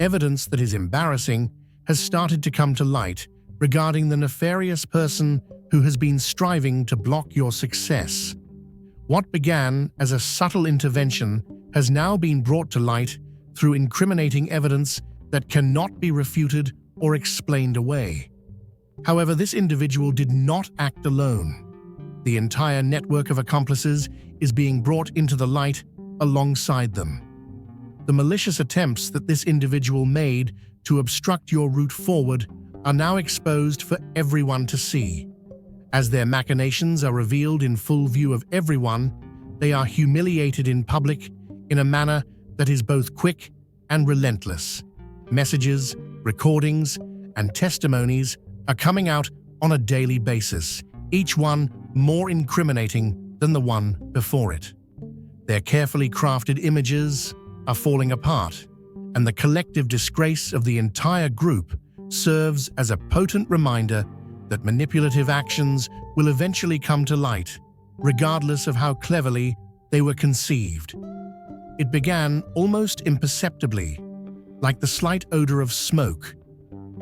Evidence that is embarrassing has started to come to light regarding the nefarious person who has been striving to block your success. What began as a subtle intervention has now been brought to light through incriminating evidence that cannot be refuted or explained away. However, this individual did not act alone. The entire network of accomplices is being brought into the light alongside them. The malicious attempts that this individual made to obstruct your route forward are now exposed for everyone to see. As their machinations are revealed in full view of everyone, they are humiliated in public in a manner that is both quick and relentless. Messages, recordings, and testimonies are coming out on a daily basis, each one more incriminating than the one before it. Their carefully crafted images are falling apart, and the collective disgrace of the entire group serves as a potent reminder that manipulative actions will eventually come to light, regardless of how cleverly they were conceived. It began almost imperceptibly, like the slight odor of smoke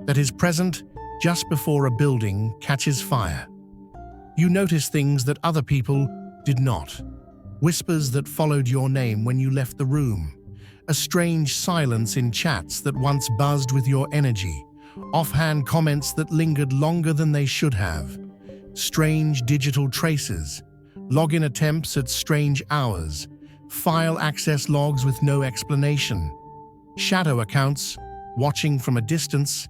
that is present just before a building catches fire. You notice things that other people did not. Whispers that followed your name when you left the room. A strange silence in chats that once buzzed with your energy. Offhand comments that lingered longer than they should have. Strange digital traces. Login attempts at strange hours. File access logs with no explanation. Shadow accounts watching from a distance,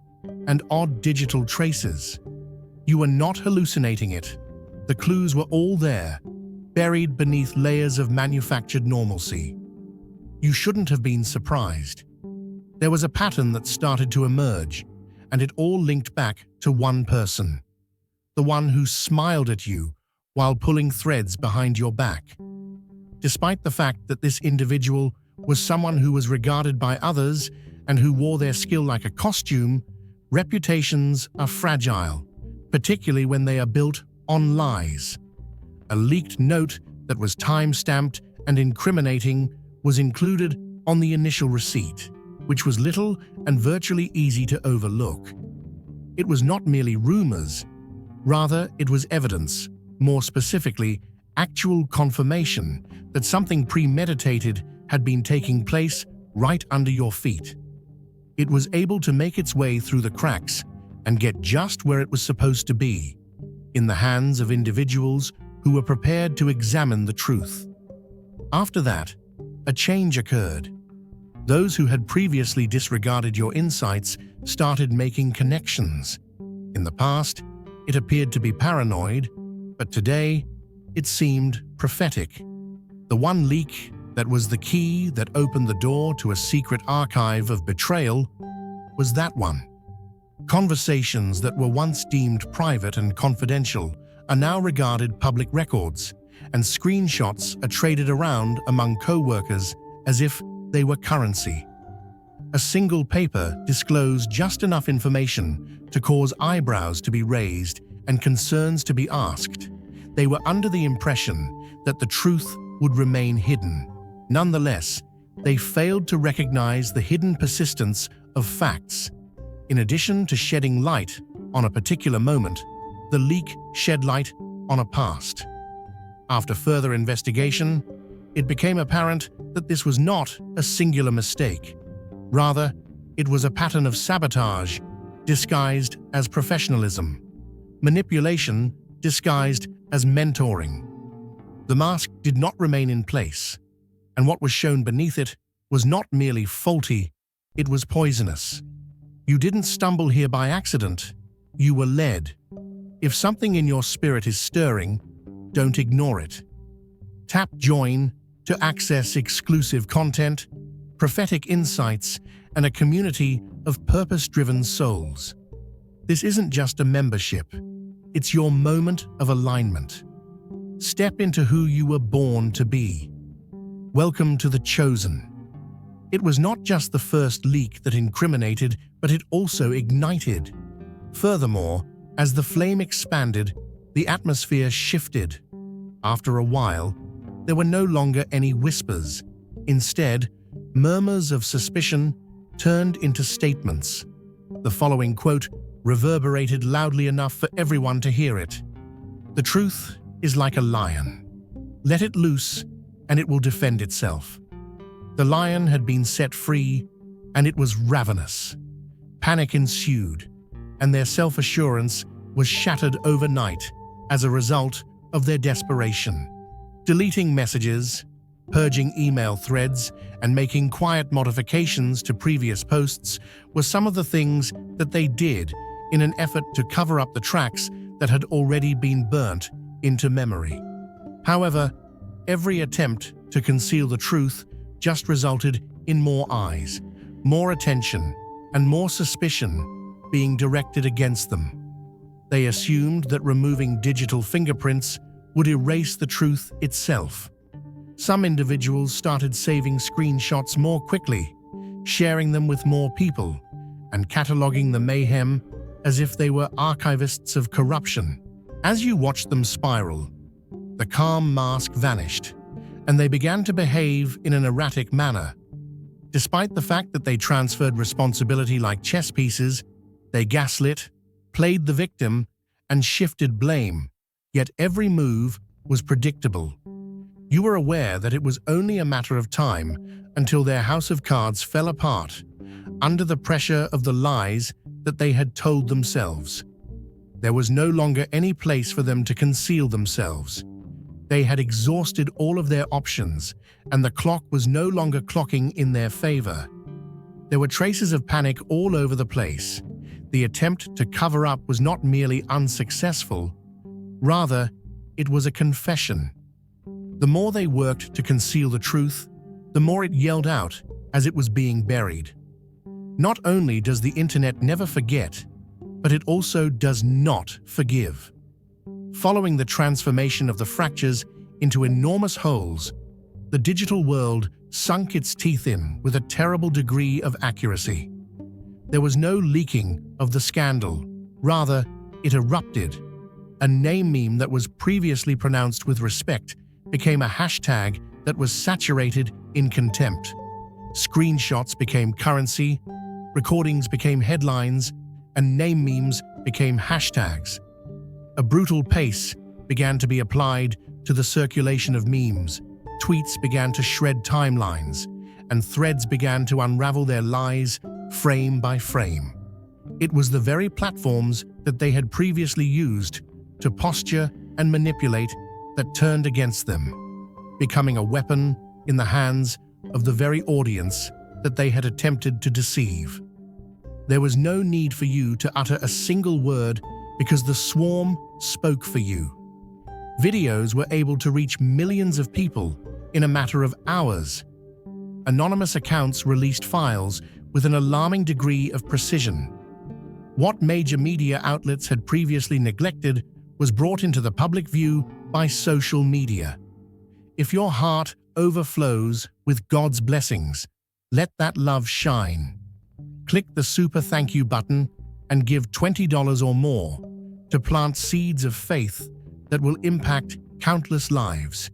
and odd digital traces. You were not hallucinating it. The clues were all there, buried beneath layers of manufactured normalcy. You shouldn't have been surprised. There was a pattern that started to emerge, and it all linked back to one person. The one who smiled at you while pulling threads behind your back. Despite the fact that this individual was someone who was regarded by others and who wore their skill like a costume, reputations are fragile, particularly when they are built on lies. A leaked note that was time-stamped and incriminating was included on the initial receipt, which was little and virtually easy to overlook. It was not merely rumors, rather it was evidence, more specifically, actual confirmation that something premeditated had been taking place right under your feet. It was able to make its way through the cracks and get just where it was supposed to be, in the hands of individuals who were prepared to examine the truth. After that, a change occurred. Those who had previously disregarded your insights started making connections. In the past, it appeared to be paranoid, but today, it seemed prophetic. The one leak that was the key that opened the door to a secret archive of betrayal was that one. Conversations that were once deemed private and confidential are now regarded public records, and screenshots are traded around among co-workers as if they were currency. A single paper disclosed just enough information to cause eyebrows to be raised and concerns to be asked. They were under the impression that the truth would remain hidden. Nonetheless, they failed to recognize the hidden persistence of facts. In addition to shedding light on a particular moment, the leak shed light on a past. After further investigation, it became apparent that this was not a singular mistake. Rather, it was a pattern of sabotage disguised as professionalism, manipulation disguised as mentoring. The mask did not remain in place, and what was shown beneath it was not merely faulty, it was poisonous. You didn't stumble here by accident, you were led. If something in your spirit is stirring, don't ignore it. Tap Join to access exclusive content, prophetic insights, and a community of purpose-driven souls. This isn't just a membership, it's your moment of alignment. Step into who you were born to be. Welcome to the Chosen. It was not just the first leak that incriminated, but it also ignited. Furthermore, as the flame expanded, the atmosphere shifted. After a while, there were no longer any whispers. Instead, murmurs of suspicion turned into statements. The following quote reverberated loudly enough for everyone to hear it. "The truth is like a lion. Let it loose, and it will defend itself." The lion had been set free, and it was ravenous. Panic ensued, and their self-assurance was shattered overnight as a result of their desperation. Deleting messages, purging email threads, and making quiet modifications to previous posts were some of the things that they did in an effort to cover up the tracks that had already been burnt into memory. However, every attempt to conceal the truth just resulted in more eyes, more attention, and more suspicion being directed against them. They assumed that removing digital fingerprints would erase the truth itself. Some individuals started saving screenshots more quickly, sharing them with more people, and cataloging the mayhem as if they were archivists of corruption. As you watched them spiral, the calm mask vanished, and they began to behave in an erratic manner. Despite the fact that they transferred responsibility like chess pieces, they gaslit, played the victim, and shifted blame, yet every move was predictable. You were aware that it was only a matter of time until their house of cards fell apart under the pressure of the lies that they had told themselves. There was no longer any place for them to conceal themselves. They had exhausted all of their options, and the clock was no longer clocking in their favor. There were traces of panic all over the place. The attempt to cover up was not merely unsuccessful, rather, it was a confession. The more they worked to conceal the truth, the more it yelled out as it was being buried. Not only does the internet never forget, but it also does not forgive. Following the transformation of the fractures into enormous holes, the digital world sunk its teeth in with a terrible degree of accuracy. There was no leaking of the scandal, rather, it erupted. A name meme that was previously pronounced with respect became a hashtag that was saturated in contempt. Screenshots became currency, recordings became headlines, and name memes became hashtags. A brutal pace began to be applied to the circulation of memes. Tweets began to shred timelines, and threads began to unravel their lies frame by frame. It was the very platforms that they had previously used to posture and manipulate that turned against them, becoming a weapon in the hands of the very audience that they had attempted to deceive. There was no need for you to utter a single word because the swarm spoke for you. Videos were able to reach millions of people in a matter of hours. Anonymous accounts released files with an alarming degree of precision. What major media outlets had previously neglected was brought into the public view by social media. If your heart overflows with God's blessings, let that love shine. Click the super thank you button and give $20 or more to plant seeds of faith that will impact countless lives.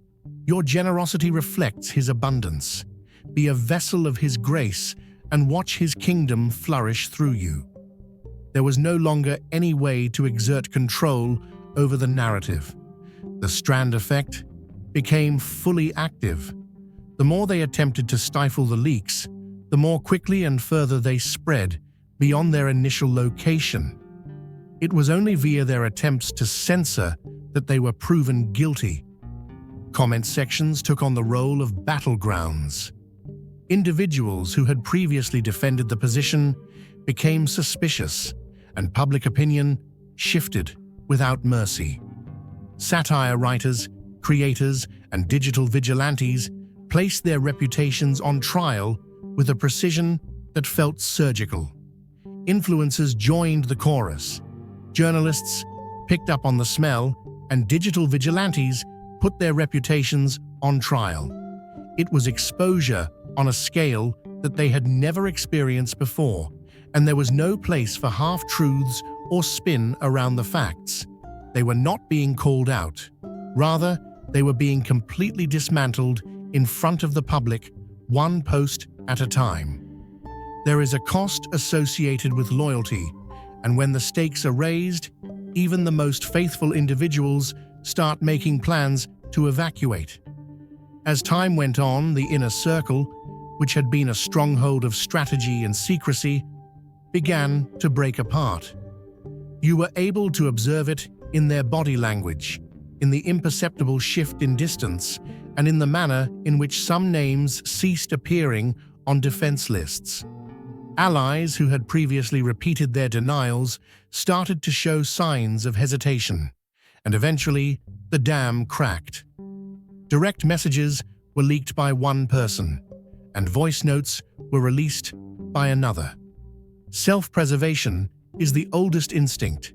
Your generosity reflects His abundance. Be a vessel of His grace and watch His kingdom flourish through you. There was no longer any way to exert control over the narrative. The strand effect became fully active. The more they attempted to stifle the leaks, the more quickly and further they spread beyond their initial location. It was only via their attempts to censor that they were proven guilty. Comment sections took on the role of battlegrounds. Individuals who had previously defended the position became suspicious, and public opinion shifted without mercy. Satire writers, creators, and digital vigilantes placed their reputations on trial with a precision that felt surgical. Influencers joined the chorus. Journalists picked up on the smell, and digital vigilantes put their reputations on trial. It was exposure on a scale that they had never experienced before, and there was no place for half-truths or spin around the facts. They were not being called out. Rather, they were being completely dismantled in front of the public, one post at a time. There is a cost associated with loyalty, and when the stakes are raised, even the most faithful individuals start making plans to evacuate. As time went on, the inner circle, which had been a stronghold of strategy and secrecy, began to break apart. You were able to observe it in their body language, in the imperceptible shift in distance, and in the manner in which some names ceased appearing on defense lists. Allies who had previously repeated their denials started to show signs of hesitation, and eventually the dam cracked. Direct messages were leaked by one person, and voice notes were released by another. Self-preservation is the oldest instinct,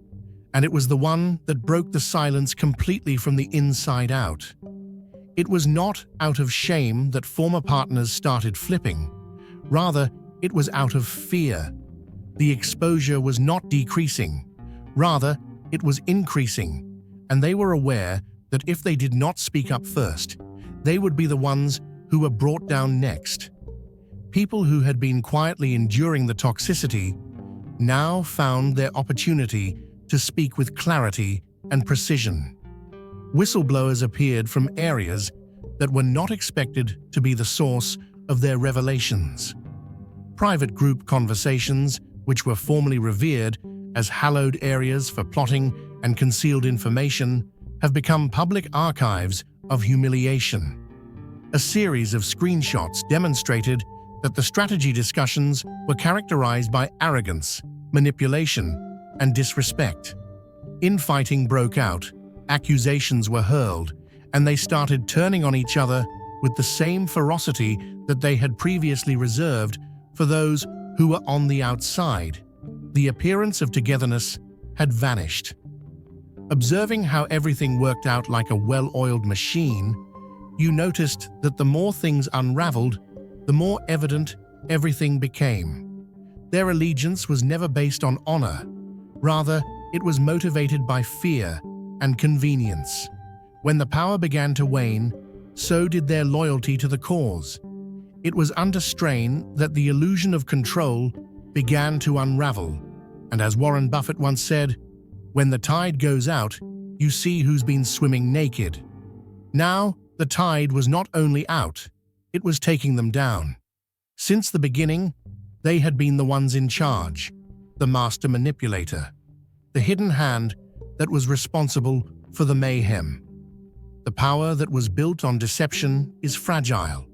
and it was the one that broke the silence completely from the inside out. It was not out of shame that former partners started flipping. Rather, it was out of fear. The exposure was not decreasing. Rather, it was increasing, and they were aware that if they did not speak up first, they would be the ones who were brought down next. People who had been quietly enduring the toxicity now found their opportunity to speak with clarity and precision. Whistleblowers appeared from areas that were not expected to be the source of their revelations. Private group conversations, which were formerly revered as hallowed areas for plotting and concealed information, have become public archives of humiliation. A series of screenshots demonstrated that the strategy discussions were characterized by arrogance, manipulation, and disrespect. Infighting broke out, accusations were hurled, and they started turning on each other with the same ferocity that they had previously reserved for those who were on the outside. The appearance of togetherness had vanished. Observing how everything worked out like a well-oiled machine, you noticed that the more things unraveled, the more evident everything became. Their allegiance was never based on honor. Rather, it was motivated by fear and convenience. When the power began to wane, so did their loyalty to the cause. It was under strain that the illusion of control began to unravel. And as Warren Buffett once said, "When the tide goes out, you see who's been swimming naked." Now, the tide was not only out, it was taking them down. Since the beginning, they had been the ones in charge, the master manipulator, the hidden hand that was responsible for the mayhem. The power that was built on deception is fragile,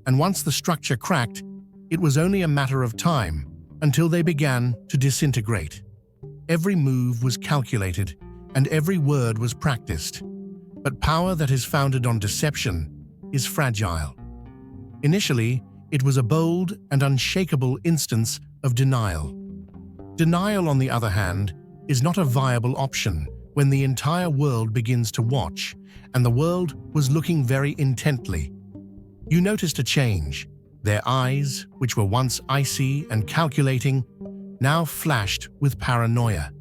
and once the structure cracked, it was only a matter of time until they began to disintegrate. Every move was calculated, and every word was practiced. But power that is founded on deception is fragile. Initially, it was a bold and unshakable instance of denial. Denial, on the other hand, is not a viable option when the entire world begins to watch, and the world was looking very intently. You noticed a change. Their eyes, which were once icy and calculating, now flashed with paranoia.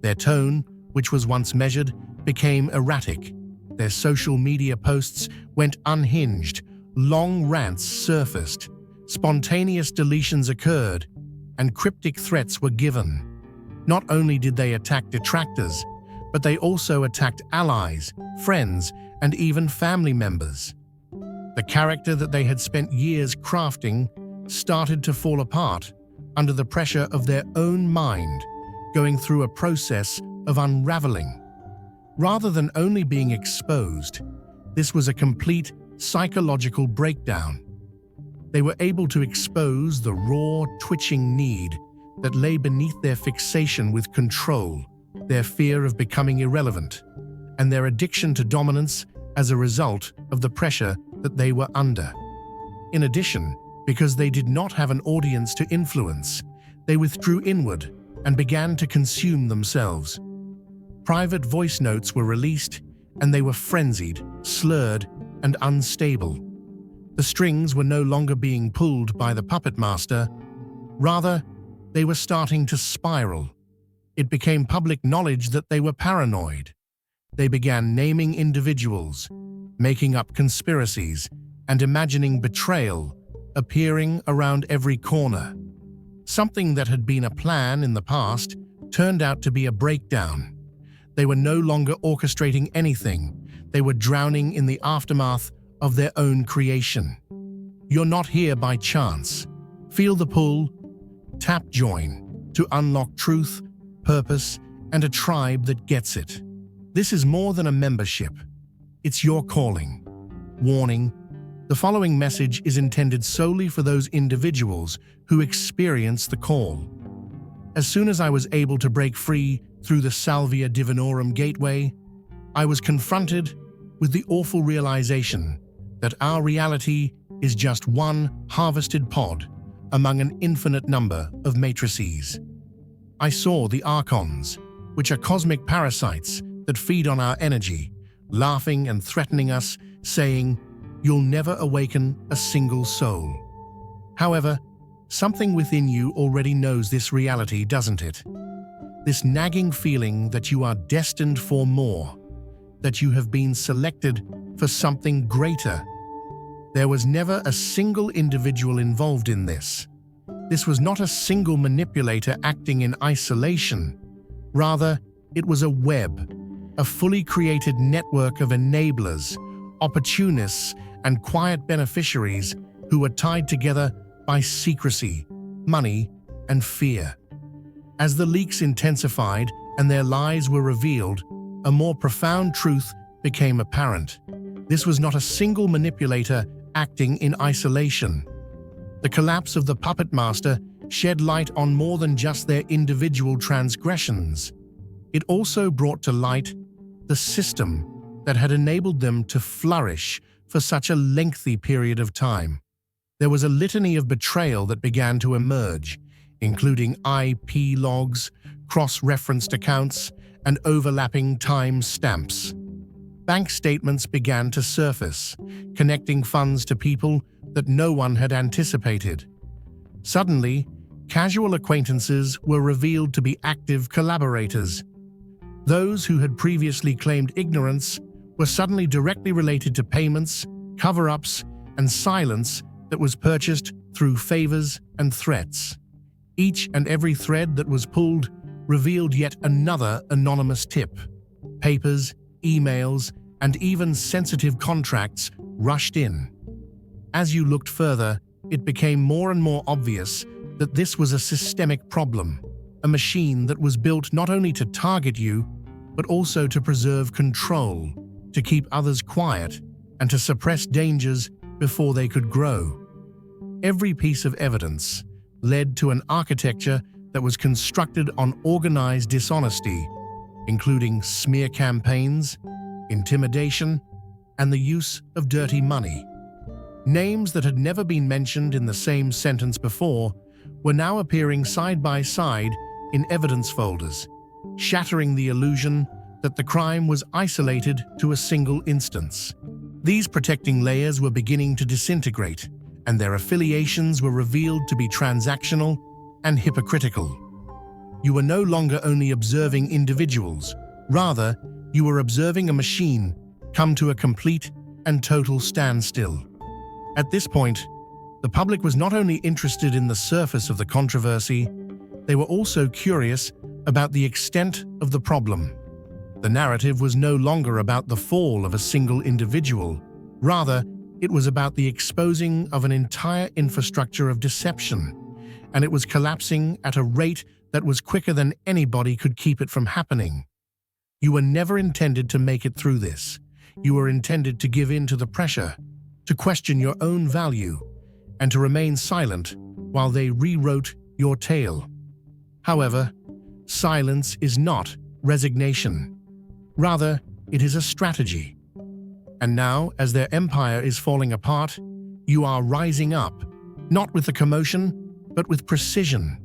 Their tone, which was once measured, became erratic. Their social media posts went unhinged, long rants surfaced, spontaneous deletions occurred, and cryptic threats were given. Not only did they attack detractors, but they also attacked allies, friends, and even family members. The character that they had spent years crafting started to fall apart under the pressure of their own mind, going through a process of unraveling. Rather than only being exposed, this was a complete psychological breakdown. They were able to expose the raw, twitching need that lay beneath their fixation with control, their fear of becoming irrelevant, and their addiction to dominance as a result of the pressure that they were under. In addition, because they did not have an audience to influence, they withdrew inward and began to consume themselves. Private voice notes were released, and they were frenzied, slurred, and unstable. The strings were no longer being pulled by the puppet master. Rather, they were starting to spiral. It became public knowledge that they were paranoid. They began naming individuals, making up conspiracies, and imagining betrayal appearing around every corner. Something that had been a plan in the past turned out to be a breakdown. They were no longer orchestrating anything. They were drowning in the aftermath of their own creation. You're not here by chance. Feel the pull. Tap join to unlock truth, purpose, and a tribe that gets it. This is more than a membership. It's your calling. Warning: the following message is intended solely for those individuals who experience the call. As soon as I was able to break free through the Salvia Divinorum gateway, I was confronted with the awful realization that our reality is just one harvested pod among an infinite number of matrices. I saw the archons, which are cosmic parasites that feed on our energy, laughing and threatening us, saying, "You'll never awaken a single soul." However, something within you already knows this reality, doesn't it? This nagging feeling that you are destined for more, that you have been selected for something greater. There was never a single individual involved in this. This was not a single manipulator acting in isolation. Rather, it was a web, a fully created network of enablers, opportunists, and quiet beneficiaries who were tied together by secrecy, money, and fear. As the leaks intensified and their lies were revealed, a more profound truth became apparent. This was not a single manipulator acting in isolation. The collapse of the puppet master shed light on more than just their individual transgressions. It also brought to light the system that had enabled them to flourish for such a lengthy period of time. There was a litany of betrayal that began to emerge, including IP logs, cross-referenced accounts, and overlapping time stamps. Bank statements began to surface, connecting funds to people that no one had anticipated. Suddenly, casual acquaintances were revealed to be active collaborators. Those who had previously claimed ignorance were suddenly directly related to payments, cover-ups, and silence that was purchased through favors and threats. Each and every thread that was pulled revealed yet another anonymous tip. Papers, emails, and even sensitive contracts rushed in. As you looked further, it became more and more obvious that this was a systemic problem, a machine that was built not only to target you, but also to preserve control, to keep others quiet, and to suppress dangers before they could grow. Every piece of evidence led to an architecture that was constructed on organized dishonesty, including smear campaigns, intimidation, and the use of dirty money. Names that had never been mentioned in the same sentence before were now appearing side by side in evidence folders, shattering the illusion that the crime was isolated to a single instance. These protecting layers were beginning to disintegrate, and their affiliations were revealed to be transactional and hypocritical. You were no longer only observing individuals, rather, you were observing a machine come to a complete and total standstill. At this point, the public was not only interested in the surface of the controversy, they were also curious about the extent of the problem. The narrative was no longer about the fall of a single individual. Rather, it was about the exposing of an entire infrastructure of deception, and it was collapsing at a rate that was quicker than anybody could keep it from happening. You were never intended to make it through this. You were intended to give in to the pressure, to question your own value, and to remain silent while they rewrote your tale. However, silence is not resignation. Rather, it is a strategy. And now, as their empire is falling apart, you are rising up, not with a commotion, but with precision,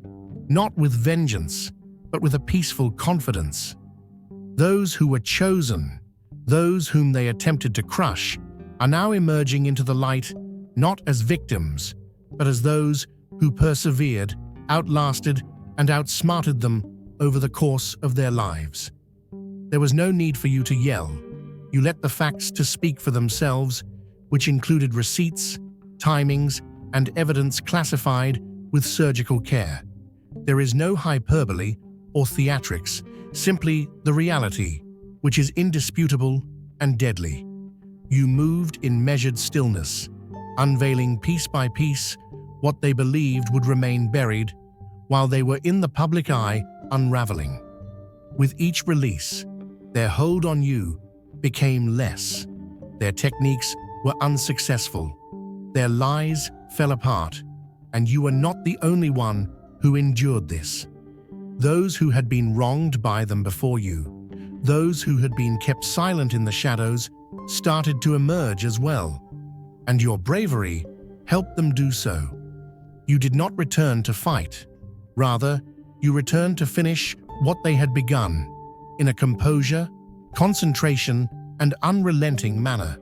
not with vengeance, but with a peaceful confidence. Those who were chosen, those whom they attempted to crush, are now emerging into the light not as victims, but as those who persevered, outlasted, and outsmarted them over the course of their lives. There was no need for you to yell. You let the facts to speak for themselves, which included receipts, timings, and evidence classified with surgical care. There is no hyperbole or theatrics, simply the reality, which is indisputable and deadly. You moved in measured stillness, unveiling piece by piece what they believed would remain buried while they were in the public eye, unraveling. With each release, their hold on you became less. Their techniques were unsuccessful. Their lies fell apart, and you were not the only one who endured this. Those who had been wronged by them before you, those who had been kept silent in the shadows, started to emerge as well, and your bravery helped them do so. You did not return to fight. Rather, you returned to finish what they had begun, in a composure, concentration, and unrelenting manner.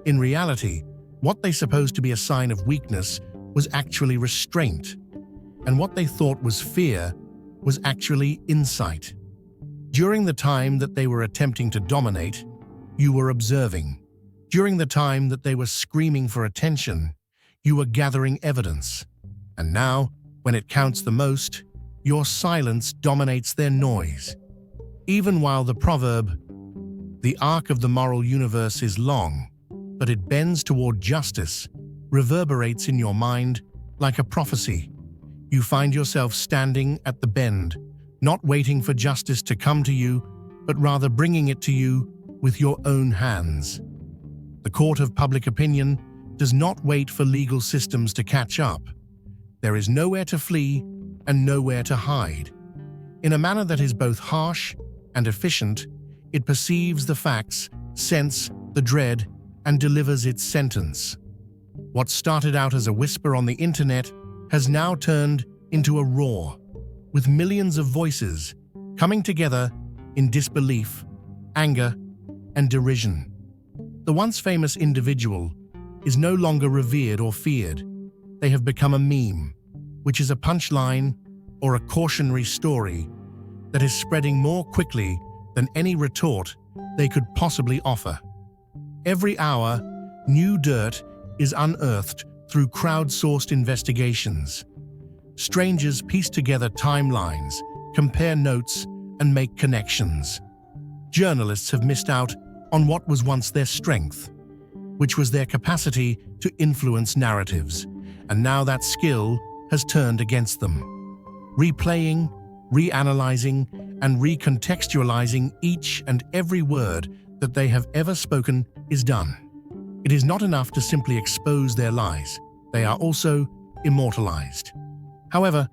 In reality, what they supposed to be a sign of weakness was actually restraint, and what they thought was fear was actually insight. During the time that they were attempting to dominate, you were observing. During the time that they were screaming for attention, you were gathering evidence. And now, when it counts the most, your silence dominates their noise. Even while the proverb, "The arc of the moral universe is long, but it bends toward justice," reverberates in your mind like a prophecy. You find yourself standing at the bend, not waiting for justice to come to you, but rather bringing it to you with your own hands. The court of public opinion does not wait for legal systems to catch up. There is nowhere to flee and nowhere to hide. In a manner that is both harsh and efficient, it perceives the facts, senses the dread, and delivers its sentence. What started out as a whisper on the internet has now turned into a roar, with millions of voices coming together in disbelief, anger, and derision. The once famous individual is no longer revered or feared. They have become a meme, which is a punchline or a cautionary story that is spreading more quickly than any retort they could possibly offer. Every hour, new dirt is unearthed through crowdsourced investigations. Strangers piece together timelines, compare notes, and make connections. Journalists have missed out on what was once their strength, which was their capacity to influence narratives, and now that skill has turned against them. Replaying, reanalyzing, and recontextualizing each and every word that they have ever spoken is done. It is not enough to simply expose their lies. They are also immortalized. However,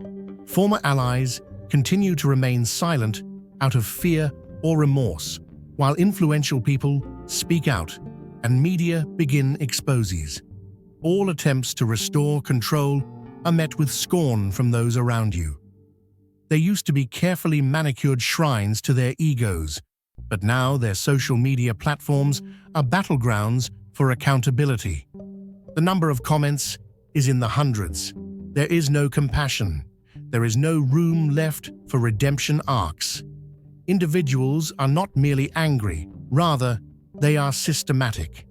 former allies continue to remain silent out of fear or remorse, while influential people speak out and media begin exposes. All attempts to restore control are met with scorn from those around you. They used to be carefully manicured shrines to their egos, but now their social media platforms are battlegrounds for accountability. The number of comments is in the hundreds. There is no compassion. There is no room left for redemption arcs. Individuals are not merely angry, rather, they are systematic.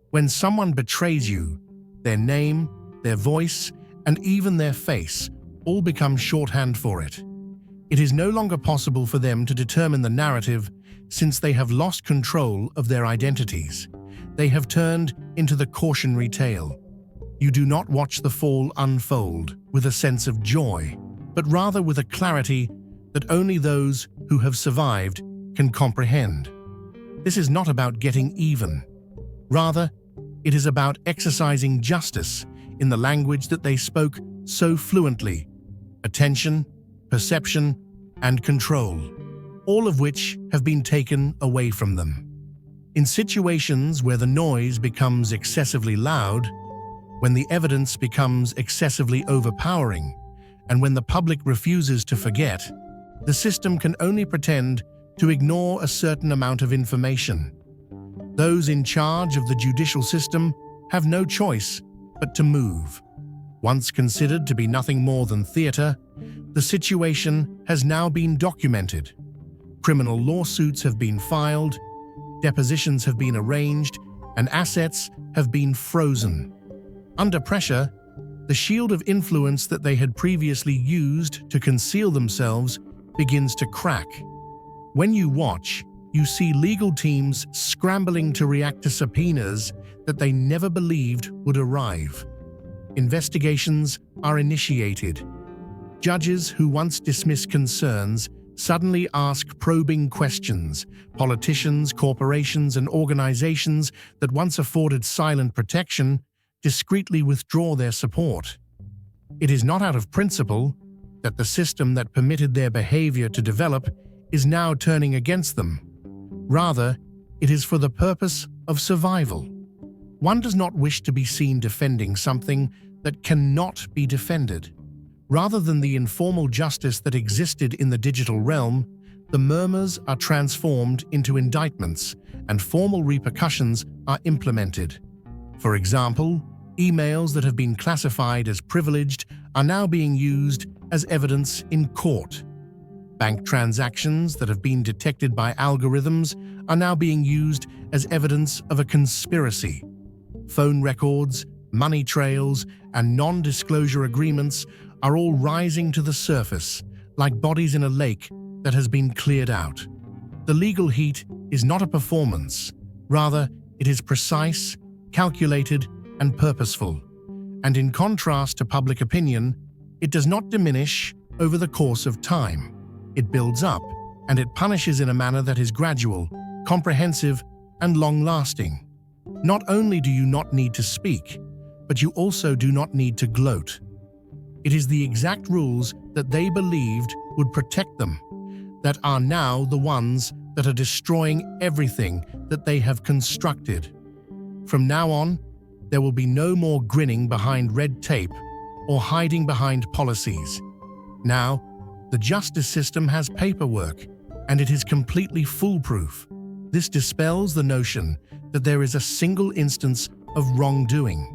When someone betrays you, their name, their voice, and even their face all become shorthand for it. It is no longer possible for them to determine the narrative since they have lost control of their identities. They have turned into the cautionary tale. You do not watch the fall unfold with a sense of joy, but rather with a clarity that only those who have survived can comprehend. This is not about getting even. Rather, it is about exercising justice in the language that they spoke so fluently: attention, perception, and control, all of which have been taken away from them. In situations where the noise becomes excessively loud, when the evidence becomes excessively overpowering, and when the public refuses to forget, the system can only pretend to ignore a certain amount of information. Those in charge of the judicial system have no choice but to move. Once considered to be nothing more than theater, the situation has now been documented. Criminal lawsuits have been filed, depositions have been arranged, and assets have been frozen. Under pressure, The shield of influence that they had previously used to conceal themselves begins to crack. When you watch, you see legal teams scrambling to react to subpoenas that they never believed would arrive. Investigations are initiated. Judges who once dismissed concerns suddenly ask probing questions. Politicians, corporations, and organizations that once afforded silent protection discreetly withdraw their support. It is not out of principle that the system that permitted their behavior to develop is now turning against them. Rather, it is for the purpose of survival. One does not wish to be seen defending something that cannot be defended. Rather than the informal justice that existed in the digital realm, the murmurs are transformed into indictments and formal repercussions are implemented. For example, emails that have been classified as privileged are now being used as evidence in court. Bank transactions that have been detected by algorithms are now being used as evidence of a conspiracy. Phone records, money trails, and non-disclosure agreements are all rising to the surface, like bodies in a lake that has been cleared out. The legal heat is not a performance. Rather, it is precise, calculated, and purposeful. And in contrast to public opinion, it does not diminish over the course of time. It builds up, and it punishes in a manner that is gradual, comprehensive, and long-lasting. Not only do you not need to speak, but you also do not need to gloat. It is the exact rules that they believed would protect them that are now the ones that are destroying everything that they have constructed. From now on, there will be no more grinning behind red tape or hiding behind policies. Now, the justice system has paperwork, and it is completely foolproof. This dispels the notion that there is a single instance of wrongdoing.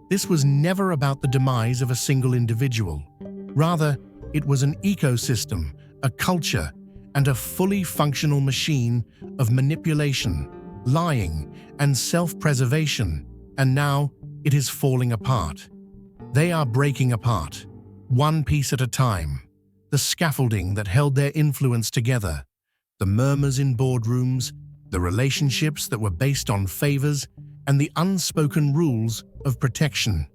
This was never about the demise of a single individual. Rather, it was an ecosystem, a culture, and a fully functional machine of manipulation, lying, and self-preservation. And now, it is falling apart. They are breaking apart, one piece at a time. The scaffolding that held their influence together, the murmurs in boardrooms, the relationships that were based on favors, and the unspoken rules of protection.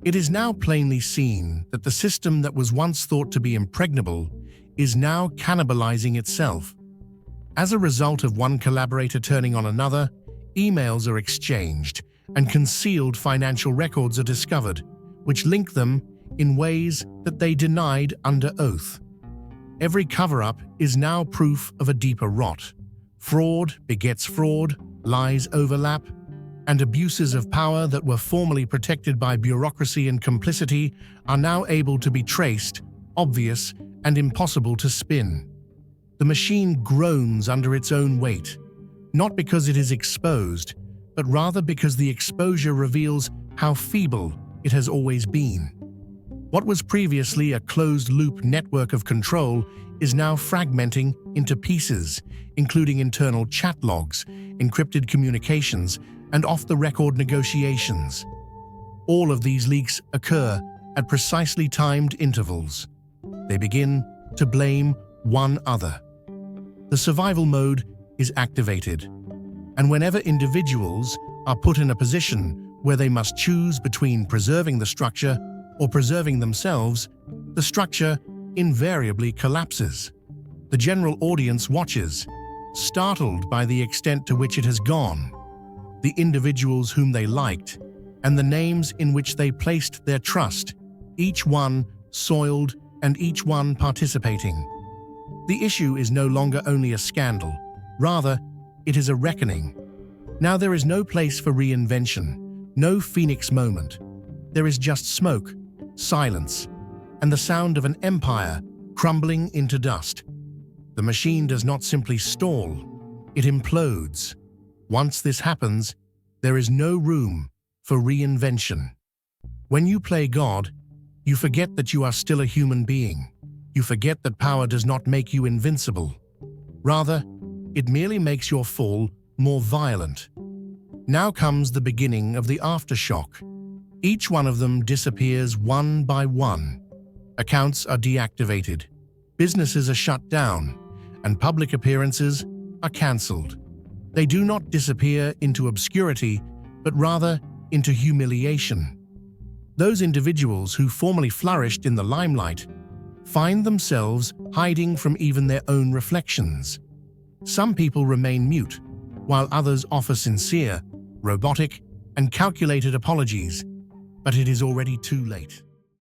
It is now plainly seen that the system that was once thought to be impregnable is now cannibalizing itself. As a result of one collaborator turning on another, emails are exchanged, and concealed financial records are discovered, which link them in ways that they denied under oath. Every cover-up is now proof of a deeper rot. Fraud begets fraud, lies overlap, and abuses of power that were formerly protected by bureaucracy and complicity are now able to be traced, obvious, and impossible to spin. The machine groans under its own weight, not because it is exposed, but rather because the exposure reveals how feeble it has always been. What was previously a closed-loop network of control is now fragmenting into pieces, including internal chat logs, encrypted communications, and off-the-record negotiations. All of these leaks occur at precisely timed intervals. They begin to blame one other. The survival mode is activated, and whenever individuals are put in a position where they must choose between preserving the structure or preserving themselves, the structure invariably collapses. The general audience watches, startled by the extent to which it has gone. The individuals whom they liked, and the names in which they placed their trust, each one soiled and each one participating. The issue is no longer only a scandal, rather, it is a reckoning. Now there is no place for reinvention, no phoenix moment. There is just smoke, silence, and the sound of an empire crumbling into dust. The machine does not simply stall, it implodes. Once this happens, there is no room for reinvention. When you play God, you forget that you are still a human being. You forget that power does not make you invincible. Rather, it merely makes your fall more violent. Now comes the beginning of the aftershock. Each one of them disappears one by one. Accounts are deactivated, businesses are shut down, and public appearances are cancelled. They do not disappear into obscurity, but rather into humiliation. Those individuals who formerly flourished in the limelight find themselves hiding from even their own reflections. Some people remain mute, while others offer sincere, robotic, and calculated apologies, but it is already too late.